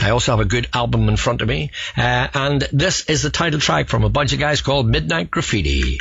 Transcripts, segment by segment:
I also have a good album in front of me. And this is the title track from a bunch of guys called Midnight Graffiti.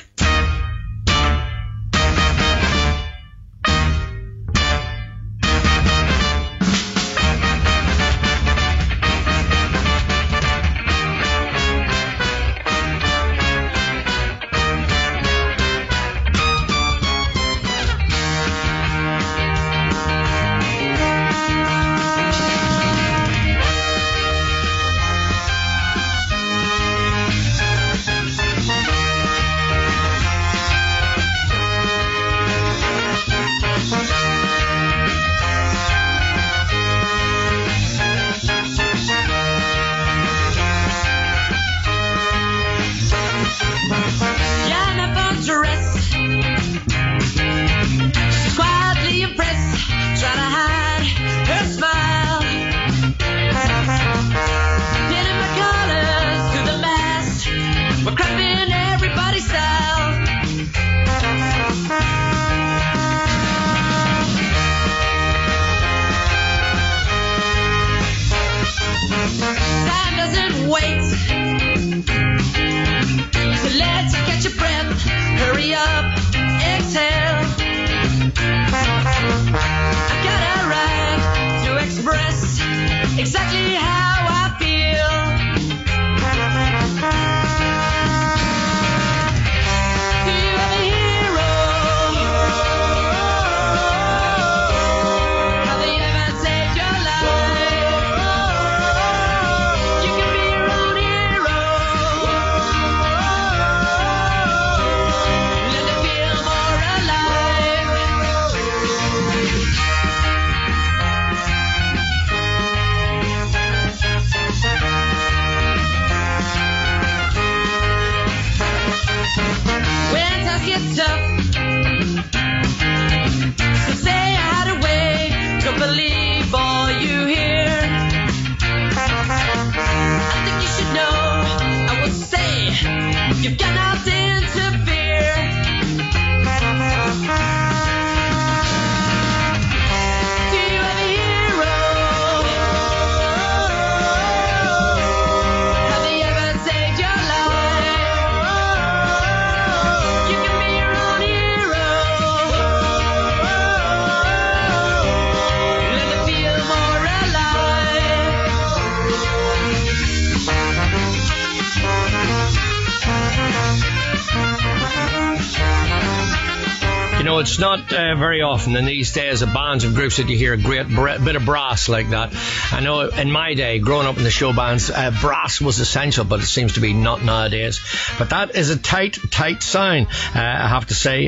It's not very often in these days of bands and groups that you hear a great bit of brass like that. I know in my day, growing up in the show bands, brass was essential, but it seems to be not nowadays. But that is a tight sound, I have to say.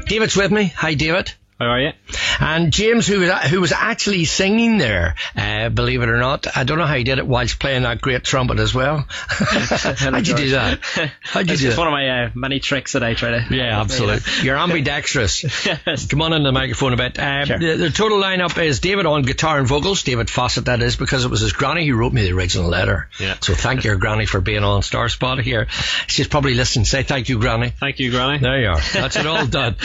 David's with me. Hi, David. How are you? And James, who was actually singing there, believe it or not. I don't know how he did it whilst playing that great trumpet as well. How'd you do that? It's one of my many tricks that I try to... Yeah, absolutely. You're ambidextrous. Yes. Come on in the microphone a bit. Sure. The total lineup is David on guitar and vocals. David Fawcett, that is, because it was his granny who wrote me the original letter. Yeah. So thank your granny for being on Star Spot here. She's probably listening. Say thank you, granny. Thank you, granny. There you are. That's it all done.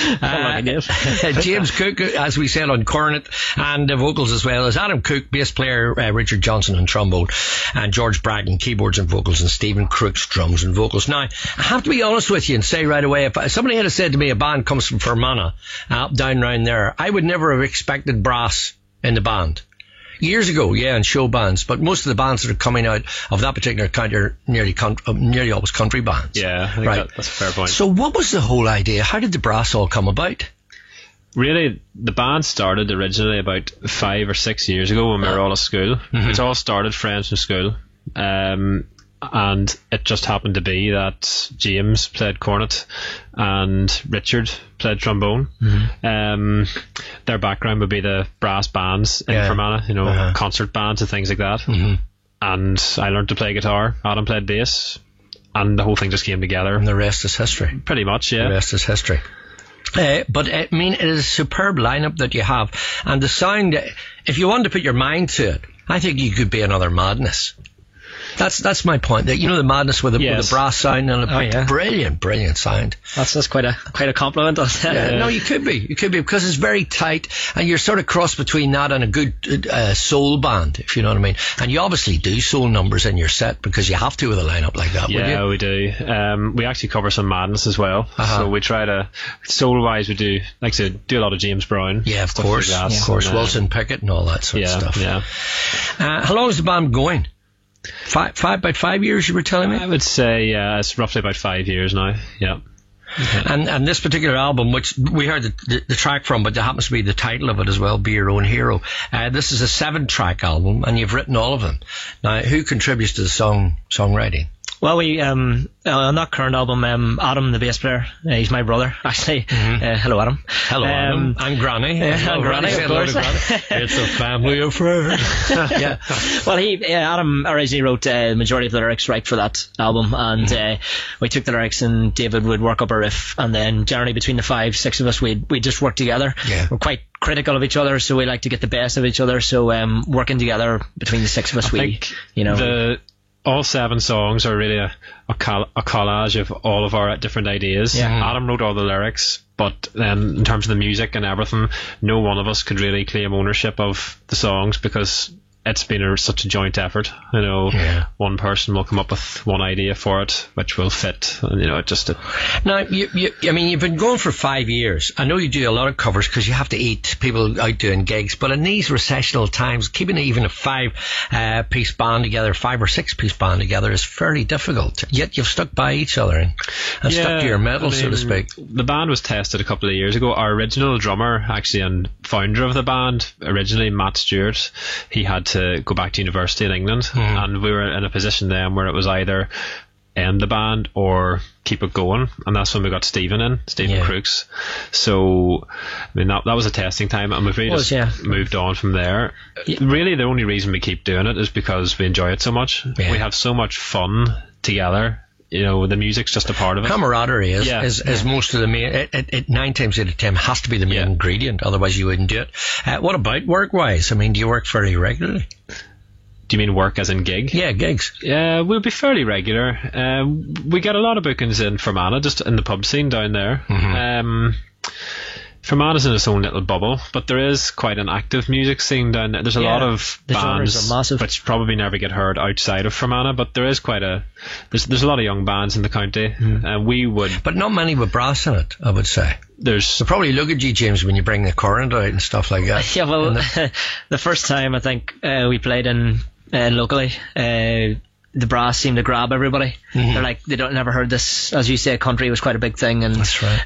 James Cook, as we said, on cornet and vocals as well as Adam Cook, bass player, Richard Johnson on trombone, and George Bragg keyboards and vocals, and Stephen Crooks drums and vocals. Now, I have to be honest with you and say right away, if somebody had said to me a band comes from Fermanagh, down round there, I would never have expected brass in the band. Years ago, yeah, in show bands, but most of the bands that are coming out of that particular kind are nearly always country bands. Yeah, I think right. That's a fair point. So what was the whole idea? How did the brass all come about? Really, the band started originally about 5 or 6 years ago when we were all at school. Mm-hmm. It all started friends from school. And it just happened to be that James played cornet and Richard played trombone. Mm-hmm. Their background would be the brass bands in Fermanagh, concert bands and things like that. Mm-hmm. And I learned to play guitar. Adam played bass. And the whole thing just came together. And the rest is history. Pretty much, yeah. The rest is history. But I mean, it is a superb lineup that you have, and the sound, if you want to put your mind to it, I think you could be another Madness. That's my point. That, you know, the madness with the brass sound and brilliant sound. That's quite a compliment. No, you could be because it's very tight, and you're sort of cross between that and a good soul band, if you know what I mean. And you obviously do soul numbers in your set because you have to with a lineup like that. Yeah, we do. We actually cover some madness as well. So we try to, soul wise, we do like to do a lot of James Brown. Yeah, of course, Wilson Pickett and all that sort of stuff. Yeah. How long is the band going? About 5 years, you were telling me? I would say it's roughly about 5 years now. Yeah. And this particular album, which we heard the track from, but there happens to be the title of it as well, Be Your Own Hero. This is a 7-track album, and you've written all of them. Now, who contributes to the songwriting? Well, we on that current album, Adam, the bass player, he's my brother, actually. Hello, Adam. Hello, Adam. I'm Granny. I'm Granny, of course. It's a family affair. Yeah. Well, Adam originally wrote the majority of the lyrics right for that album, and we took the lyrics and David would work up a riff, and then generally between the 5-6 of us, we just work together. Yeah. We're quite critical of each other, so we like to get the best of each other. So working together between the 6 of us, all 7 songs are really a collage of all of our different ideas. Yeah. Adam wrote all the lyrics, but then in terms of the music and everything, no one of us could really claim ownership of the songs because it's been such a joint effort. You know, one person will come up with one idea for it, which will fit. And, you know, Now, I mean, you've been going for 5 years. I know you do a lot of covers because you have to eat people out doing gigs. But in these recessional times, keeping even a 5-piece band together, 5 or 6-piece band together, is fairly difficult. Yet you've stuck by each other and stuck to your metal, so to speak. The band was tested a couple of years ago. Our original drummer, actually, and founder of the band, originally Matt Stewart, he had to go back to university in England, and we were in a position then where it was either end the band or keep it going, and that's when we got Stephen Crooks. So I mean that was a testing time, and we've really moved on from there. Really the only reason we keep doing it is because we enjoy it so much. We have so much fun together. You know, the music's just a part of it. Camaraderie is most of the main. It 9 times out of 10 has to be the main ingredient. Otherwise, you wouldn't do it. What about work-wise? I mean, do you work fairly regularly? Do you mean work as in gig? Yeah, gigs. Yeah, we'll be fairly regular. We get a lot of bookings in Fermanagh, just in the pub scene down there. Fermanagh's in its own little bubble, but there is quite an active music scene down there. There's a lot of bands which probably never get heard outside of Fermanagh, but there is there's a lot of young bands in the county. But not many with brass in it, I would say. They'll probably look at you, James, when you bring the current out and stuff like that. Yeah, well, the first time I think we played in locally, the brass seemed to grab everybody. They're like, they never heard this. As you say, country was quite a big thing, and that's right.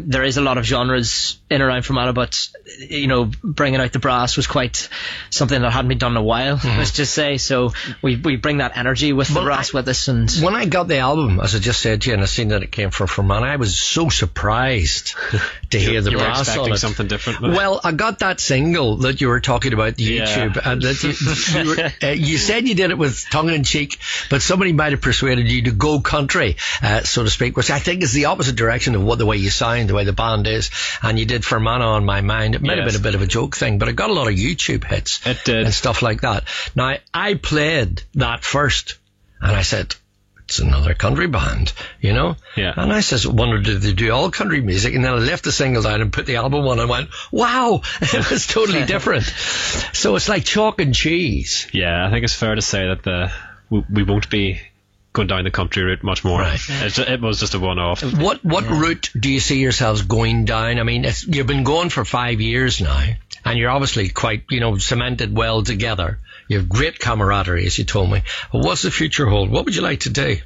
There is a lot of genres in and around Fermanagh, but you know, bringing out the brass was quite something that hadn't been done in a while. Let's just say. So we bring that energy with the brass with us. And when I got the album, as I just said to you, and I seen that it came from Fermanagh, I was so surprised to hear the brass on it. Something different. Well, I got that single that you were talking about, the YouTube, and that you said you did it with tongue in cheek, but somebody might have persuaded you to go country, so to speak, which I think is the opposite direction of the way you sound, the way the band is. And you did Fermanagh on My Mind. It might have been a bit of a joke thing, but it got a lot of YouTube hits. It did. And stuff like that. Now, I played that first, and I said, it's another country band, you know? Yeah. And I wondered, did they do all country music? And then I left the single down and put the album on and went, wow, it was totally different. So it's like chalk and cheese. Yeah, I think it's fair to say that we won't be going down the country route much more. Right. It was just a one-off. What route do you see yourselves going down? I mean, you've been going for 5 years now, and you're obviously quite, cemented well together. You have great camaraderie, as you told me. But what's the future hold? What would you like to do?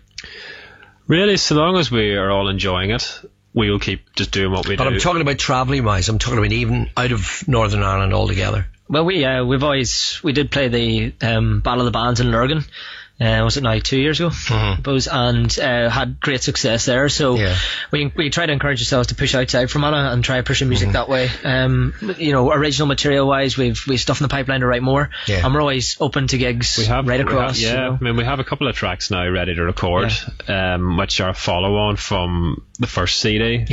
Really, so long as we are all enjoying it, we will keep just doing what we do. But I'm talking about travelling wise. I'm talking about even out of Northern Ireland altogether. Well, we did play the Battle of the Bands in Lurgan. Was it now 2 years ago? I suppose, and had great success there. So we try to encourage ourselves to push outside Fermanagh and try pushing music that way. Original material wise, we've stuff in the pipeline to write more, and we're always open to gigs across. I mean, we have a couple of tracks now ready to record, which are a follow on from the first CD.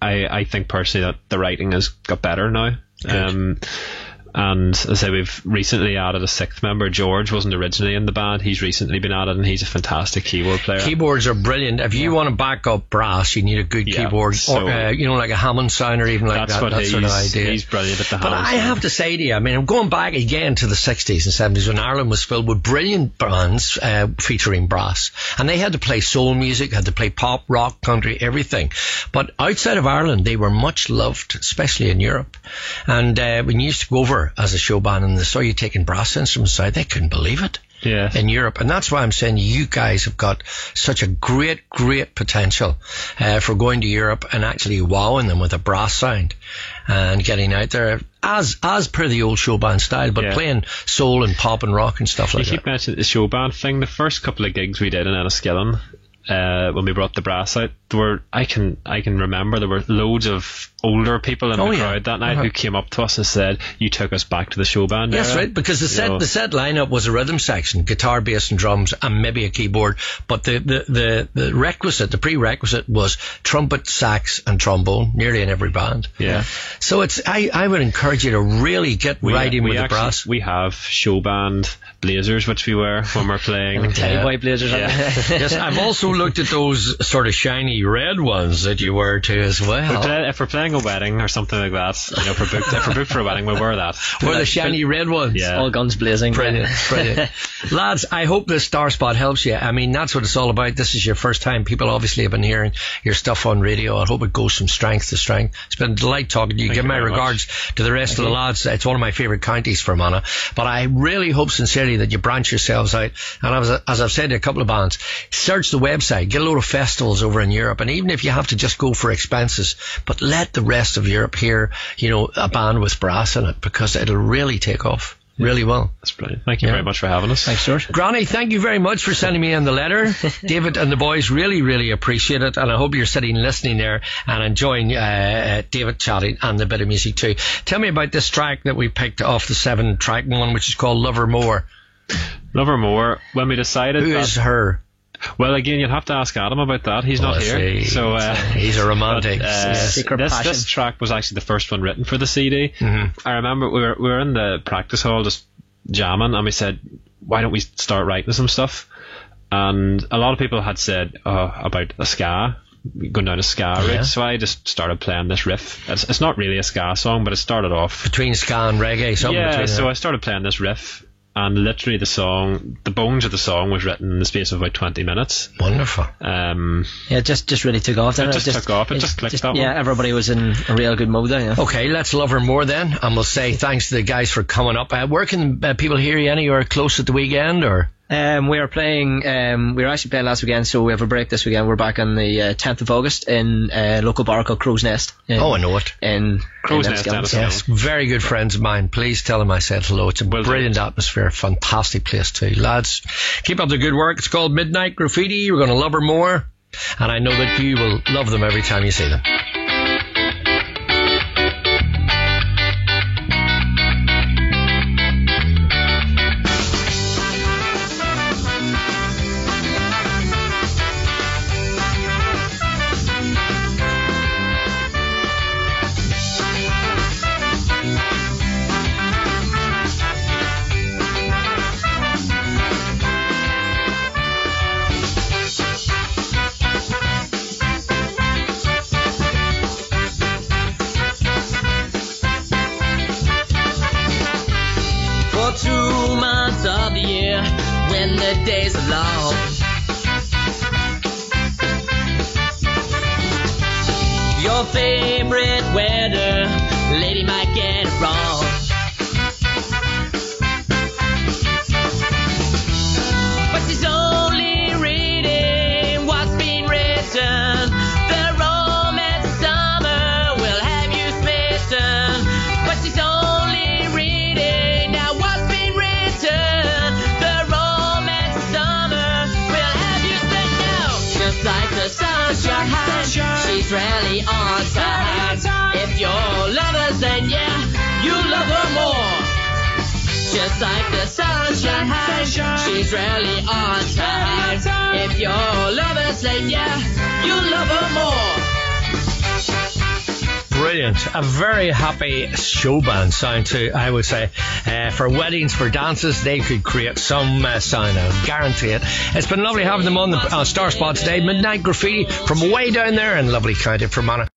I think personally that the writing has got better now. And as I say, we've recently added a 6th member. George wasn't originally in the band. He's recently been added, and he's a fantastic keyboard player. Keyboards are brilliant. If you want to back up brass, you need a good keyboard, or like a Hammond sound, or even like that sort of idea. He's brilliant at the Hammond. But I have to say to you, I mean, I'm going back again to the 60s and 70s when Ireland was filled with brilliant bands featuring brass, and they had to play soul music, had to play pop, rock, country, everything. But outside of Ireland, they were much loved, especially in Europe. And when you used to go over as a show band and they saw you taking brass instruments out, they couldn't believe it. In Europe. And that's why I'm saying you guys have got such a great potential for going to Europe and actually wowing them with a brass sound and getting out there as per the old show band style, but playing soul and pop and rock and stuff like that. You keep mentioning the show band thing. The first couple of gigs we did in Enniskillen, when we brought the brass out, I can remember there were loads of older people in the crowd that night who came up to us and said, you took us back to the show band. Yes, right, because the set lineup was a rhythm section, guitar, bass and drums, and maybe a keyboard, but the prerequisite was trumpet, sax and trombone, nearly in every band. So I would encourage you to really get right in with the brass. We have show band blazers which we wear when we're playing. Teddy white blazers. Yes, I've also looked at those sort of shiny red ones that you wear too as well. If we're playing a wedding or something like that, if we're booked for a wedding, we'll wear that. Wear the shiny red ones. All guns blazing. Brilliant. Lads, I hope this Star Spot helps you. I mean, that's what it's all about. This is your first time. People obviously have been hearing your stuff on radio. I hope it goes from strength to strength. It's been a delight talking to you. Give my regards to the rest of the lads. It's one of my favourite counties for Fermanagh. But I really hope sincerely that you branch yourselves out. And as I've said to a couple of bands, search the website, get a load of festivals over in Europe, and even if you have to just go for expenses, but let the rest of Europe hear, a band with brass in it, because it'll really take off. Really well. That's brilliant. Thank you very much for having us. Thanks, George. Granny, thank you very much for sending me in the letter. David and the boys really appreciate it, and I hope you're sitting listening there and enjoying David chatting and the bit of music too. Tell me about this track that we picked off the 7-track one, which is called Love Her More. Love Her More. When we decided Who is her? Well, again, you'll have to ask Adam about that. He's not here. So he's a romantic. This track was actually the first one written for the CD. I remember we were in the practice hall just jamming, and we said, why don't we start writing some stuff? And a lot of people had said about a ska, going down a ska route, so I just started playing this riff. It's not really a ska song, but it started off between ska and reggae. So I started playing this riff, and literally the bones of the song was written in the space of about 20 minutes. Wonderful. It just really took off. It took off. It just clicked that one. Everybody was in a real good mood there. Okay, let's Love Her More then, and we'll say thanks to the guys for coming up. Where can people hear you? Anywhere close at the weekend, or? We were actually playing last weekend, so we have a break this weekend. We're back on the 10th of August in a local bar called Crow's Nest. I know it. Crow's Nest, yes, very good friends of mine. Please tell them I said hello. It's a brilliant atmosphere, fantastic place too. Lads, keep up the good work. It's called Midnight Graffiti. We're going to love her more, and I know that you will love them every time you see them. Days are long. Your favorite weather, lady might get it wrong. But she's only reading what's been written. The romance of summer will have you smitten. But she's only reading now what's been written. Like the sunshine, she's really on time. If you're lovers, then yeah, you love her more. Just like the sunshine, she's really on time. If you're lovers, then yeah, you love her more. Brilliant. A very happy show band sound too, I would say. For weddings, for dances, they could create some sound, I guarantee it. It's been lovely having them on the Star Spot today. Midnight Graffiti from way down there in lovely County Fermanagh.